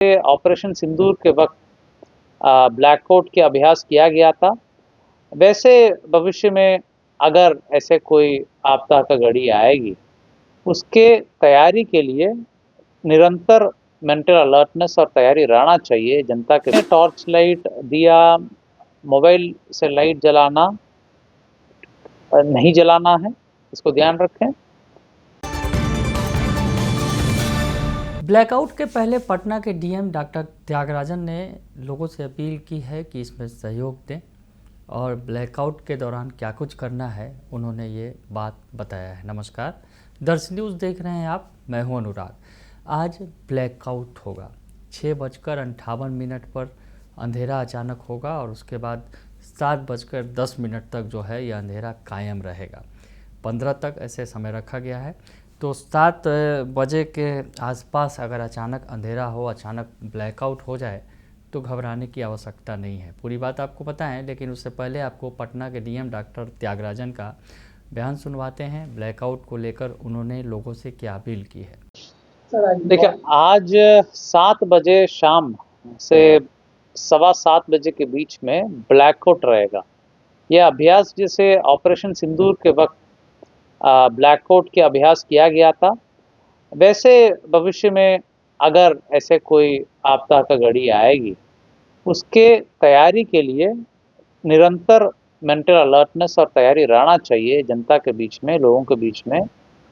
Operation सिंदूर के वक्त blackout का अभ्यास किया गया था। वैसे भविष्य में अगर ऐसे कोई आपदा का घड़ी आएगी, उसके तैयारी के लिए निरंतर मेंटल अलर्टनेस और तैयारी रहना चाहिए जनता के। टॉर्च लाइट, दिया, मोबाइल से लाइट जलाना नहीं जलाना है, इसको ध्यान रखें। ब्लैकआउट के पहले पटना के डीएम डॉक्टर त्यागराजन ने लोगों से अपील की है कि इसमें सहयोग दें और ब्लैकआउट के दौरान क्या कुछ करना है, उन्होंने ये बात बताया है। नमस्कार, दर्श न्यूज़ देख रहे हैं आप, मैं हूं अनुराग। आज ब्लैकआउट होगा, 6:58 पर अंधेरा अचानक होगा और उसके बाद 7:10 तक जो है यह अंधेरा कायम रहेगा। 15 तक ऐसे समय रखा गया है। तो 7 बजे के आसपास अगर अचानक अंधेरा हो, अचानक ब्लैकआउट हो जाए तो घबराने की आवश्यकता नहीं है। पूरी बात आपको पता है, लेकिन उससे पहले आपको पटना के डीएम डॉक्टर त्यागराजन का बयान सुनवाते हैं। ब्लैकआउट को लेकर उन्होंने लोगों से क्या अपील की है। देखिए, आज 7 बजे शाम से 7:15 बजे के बीच में ब्लैकआउट रहेगा। यह अभ्यास जिसे ऑपरेशन सिंदूर के वक्त ब्लैकआउट का अभ्यास किया गया था। वैसे भविष्य में अगर ऐसे कोई आपदा का घड़ी आएगी, उसके तैयारी के लिए निरंतर मेंटल अलर्टनेस और तैयारी रहना चाहिए जनता के बीच में, लोगों के बीच में।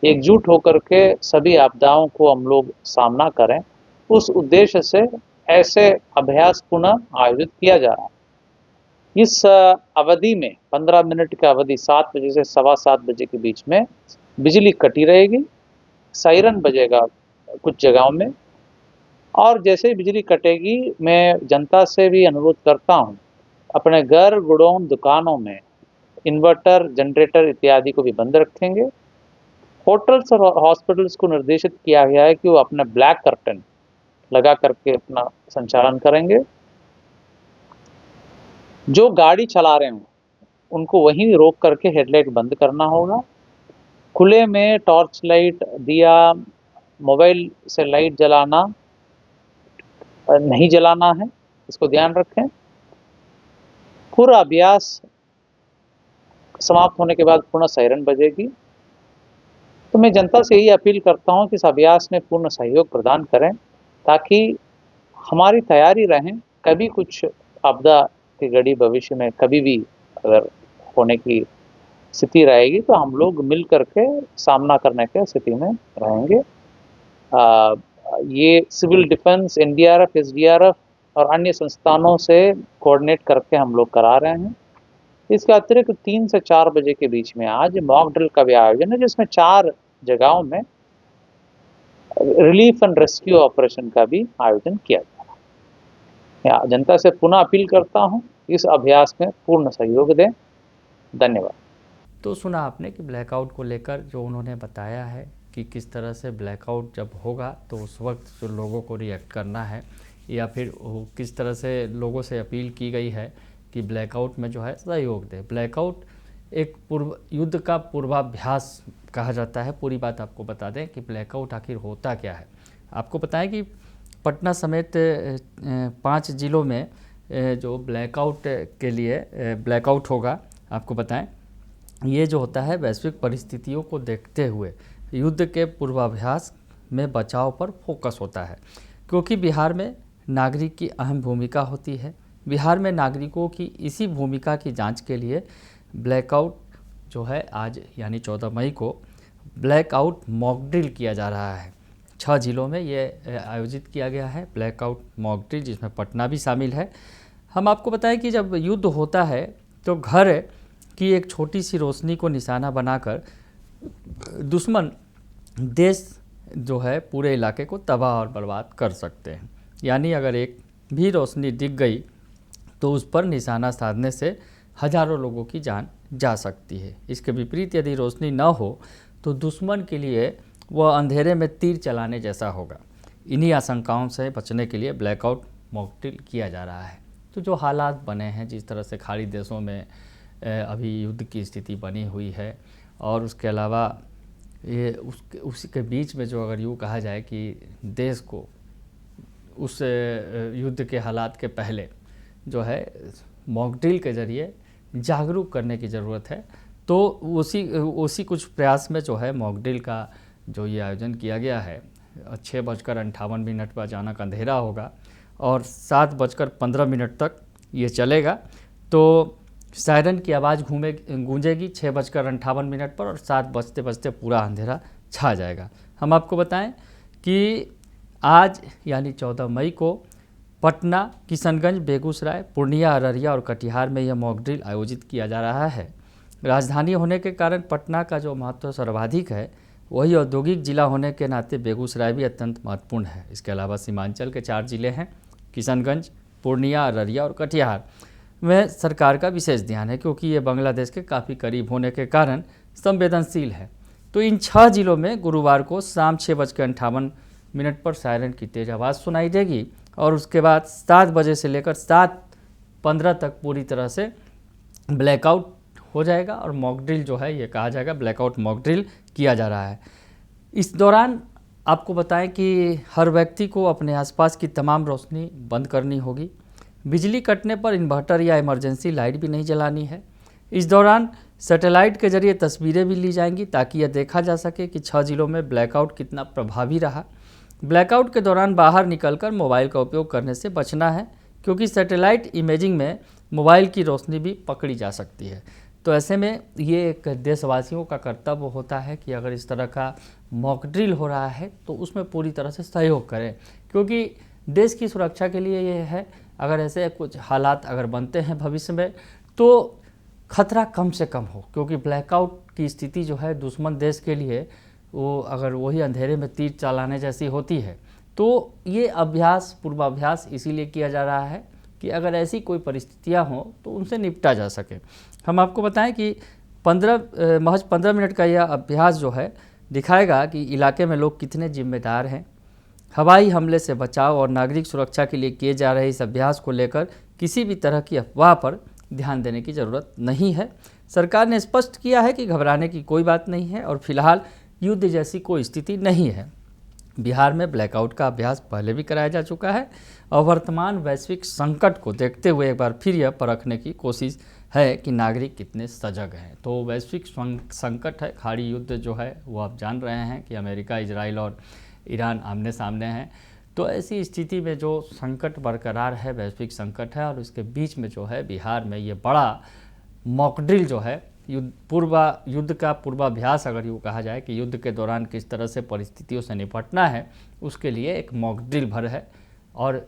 एकजुट होकर के सभी आपदाओं को हम लोग सामना करें, उस उद्देश्य से ऐसे अभ्यास पुनः आयोजित किया जा रहा है। इस अवधि में 15 मिनट की अवधि 7 बजे से 7:15 बजे के बीच में बिजली कटी रहेगी, सायरन बजेगा कुछ जगहों में। और जैसे ही बिजली कटेगी, मैं जनता से भी अनुरोध करता हूँ, अपने घर, गुडौन, दुकानों में इन्वर्टर, जनरेटर इत्यादि को भी बंद रखेंगे। होटल्स और हॉस्पिटल्स को निर्देशित किया गया है कि वो अपने ब्लैक कर्टन लगा करके अपना संचालन करेंगे। जो गाड़ी चला रहे हों, उनको वहीं रोक करके हेडलाइट बंद करना होगा। खुले में टॉर्च लाइट, दिया, मोबाइल से लाइट जलाना नहीं जलाना है, इसको ध्यान रखें। पूरा अभ्यास समाप्त होने के बाद पुनः सायरन बजेगी। तो मैं जनता से यही अपील करता हूं कि इस अभ्यास में पूर्ण सहयोग प्रदान करें, ताकि हमारी तैयारी रहें। कभी कुछ आपदा की घड़ी भविष्य में कभी भी अगर होने की स्थिति रहेगी, तो हम लोग मिल करके सामना करने के स्थिति में रहेंगे। ये सिविल डिफेंस, एनडीआरएफ, एसडीआरएफ और अन्य संस्थानों से कोऑर्डिनेट करके हम लोग करा रहे हैं। इसके अतिरिक्त 3 से 4 बजे के बीच में आज मॉक ड्रिल का भी आयोजन है, जिसमें 4 जगहों में रिलीफ एंड रेस्क्यू ऑपरेशन का भी आयोजन किया जा रहा है। जनता से पुनः अपील करता हूं, इस अभ्यास में पूर्ण सहयोग दें। धन्यवाद। तो सुना आपने कि ब्लैकआउट को लेकर जो उन्होंने बताया है कि किस तरह से ब्लैकआउट जब होगा तो उस वक्त जो लोगों को रिएक्ट करना है, या फिर किस तरह से लोगों से अपील की गई है कि ब्लैकआउट में जो है सहयोग दें। ब्लैकआउट एक युद्ध का पूर्वाभ्यास कहा जाता है। पूरी बात आपको बता दें कि ब्लैकआउट आखिर होता क्या है। आपको बताएं कि पटना समेत 5 जिलों में जो ब्लैकआउट के लिए ब्लैकआउट होगा, आपको बताएं ये जो होता है वैश्विक परिस्थितियों को देखते हुए युद्ध के पूर्वाभ्यास में बचाव पर फोकस होता है, क्योंकि बिहार में नागरिक की अहम भूमिका होती है। बिहार में नागरिकों की इसी भूमिका की जांच के लिए ब्लैकआउट जो है आज यानी 14 मई को ब्लैकआउट मॉक ड्रिल किया जा रहा है। 6 जिलों में ये आयोजित किया गया है ब्लैकआउट मॉक ड्रिल, जिसमें पटना भी शामिल है। हम आपको बताएं कि जब युद्ध होता है तो घर की एक छोटी सी रोशनी को निशाना बनाकर दुश्मन देश जो है पूरे इलाके को तबाह और बर्बाद कर सकते हैं। यानी अगर एक भी रोशनी दिख गई तो उस पर निशाना साधने से हजारों लोगों की जान जा सकती है। इसके विपरीत यदि रोशनी न हो तो दुश्मन के लिए वह अंधेरे में तीर चलाने जैसा होगा। इन्हीं आशंकाओं से बचने के लिए ब्लैकआउट मॉक ड्रिल किया जा रहा है। तो जो हालात बने हैं, जिस तरह से खाड़ी देशों में अभी युद्ध की स्थिति बनी हुई है, और उसके अलावा ये उसी के बीच में जो अगर यूँ कहा जाए कि देश को उस युद्ध के हालात के पहले जो है मॉक ड्रिल के ज़रिए जागरूक करने की ज़रूरत है। तो उसी कुछ प्रयास में जो है मॉक ड्रिल का जो ये आयोजन किया गया है, 6:58 पर अचानक अंधेरा होगा और 7:15 तक ये चलेगा। तो सायरन की आवाज़ गूंजेगी 6:58 पर और 7 बजते बजते पूरा अंधेरा छा जाएगा। हम आपको बताएं कि आज यानी 14 मई को पटना, किशनगंज, बेगूसराय, पूर्णिया, अररिया और कटिहार में यह मॉक ड्रिल आयोजित किया जा रहा है। राजधानी होने के कारण पटना का जो महत्व सर्वाधिक है, वही औद्योगिक जिला होने के नाते बेगूसराय भी अत्यंत महत्वपूर्ण है। इसके अलावा सीमांचल के 4 जिले हैं, किशनगंज, पूर्णिया, अररिया और कटिहार में सरकार का विशेष ध्यान है, क्योंकि ये बांग्लादेश के काफ़ी करीब होने के कारण संवेदनशील है। तो इन 6 जिलों में गुरुवार को शाम 6:58 पर सायरन की तेज आवाज़ सुनाई देगी और उसके बाद 7 बजे से लेकर 7:15 तक पूरी तरह से ब्लैकआउट हो जाएगा और मॉक ड्रिल जो है ये कहा जाएगा ब्लैकआउट मॉक ड्रिल किया जा रहा है। इस दौरान आपको बताएं कि हर व्यक्ति को अपने आसपास की तमाम रोशनी बंद करनी होगी। बिजली कटने पर इन्वर्टर या इमरजेंसी लाइट भी नहीं जलानी है। इस दौरान सैटेलाइट के जरिए तस्वीरें भी ली जाएंगी ताकि यह देखा जा सके कि 6 जिलों में ब्लैकआउट कितना प्रभावी रहा। ब्लैकआउट के दौरान बाहर निकलकर मोबाइल का उपयोग करने से बचना है, क्योंकि सैटेलाइट इमेजिंग में मोबाइल की रोशनी भी पकड़ी जा सकती है। तो ऐसे में ये एक देशवासियों का कर्तव्य होता है कि अगर इस तरह का मॉक ड्रिल हो रहा है तो उसमें पूरी तरह से सहयोग करें, क्योंकि देश की सुरक्षा के लिए ये है। अगर ऐसे कुछ हालात अगर बनते हैं भविष्य में तो खतरा कम से कम हो, क्योंकि ब्लैकआउट की स्थिति जो है दुश्मन देश के लिए वो अगर वही अंधेरे में तीर चलाने जैसी होती है। तो ये पूर्वाभ्यास इसीलिए किया जा रहा है कि अगर ऐसी कोई परिस्थितियां हों तो उनसे निपटा जा सके। हम आपको बताएं कि महज 15 मिनट का यह अभ्यास जो है दिखाएगा कि इलाके में लोग कितने जिम्मेदार हैं। हवाई हमले से बचाव और नागरिक सुरक्षा के लिए किए जा रहे इस अभ्यास को लेकर किसी भी तरह की अफवाह पर ध्यान देने की ज़रूरत नहीं है। सरकार ने स्पष्ट किया है कि घबराने की कोई बात नहीं है और फिलहाल युद्ध जैसी कोई स्थिति नहीं है। बिहार में ब्लैकआउट का अभ्यास पहले भी कराया जा चुका है और वर्तमान वैश्विक संकट को देखते हुए एक बार फिर यह परखने की कोशिश है कि नागरिक कितने सजग हैं। तो वैश्विक संकट है, खाड़ी युद्ध जो है वो आप जान रहे हैं कि अमेरिका, इजराइल और ईरान आमने सामने हैं। तो ऐसी स्थिति में जो संकट बरकरार है, वैश्विक संकट है, और उसके बीच में जो है बिहार में ये बड़ा मॉक ड्रिल जो है युद्ध का पूर्वाभ्यास अगर यूँ कहा जाए कि युद्ध के दौरान किस तरह से परिस्थितियों से निपटना है, उसके लिए एक मॉक ड्रिल भर है। और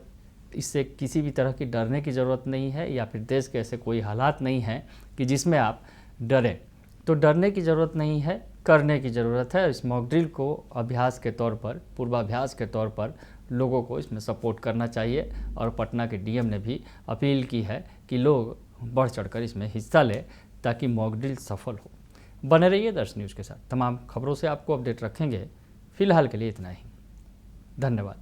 इससे किसी भी तरह की डरने की ज़रूरत नहीं है, या फिर देश के ऐसे कोई हालात नहीं हैं कि जिसमें आप डरें। तो डरने की ज़रूरत नहीं है, करने की ज़रूरत है। इस मॉक ड्रिल को अभ्यास के तौर पर, पूर्वाभ्यास के तौर पर लोगों को इसमें सपोर्ट करना चाहिए। और पटना के डीएम ने भी अपील की है कि लोग बढ़ चढ़कर इसमें हिस्सा लें ताकि मॉक ड्रिल सफल हो। बने रहिए दर्श न्यूज़ के साथ, तमाम खबरों से आपको अपडेट रखेंगे। फिलहाल के लिए इतना ही, धन्यवाद।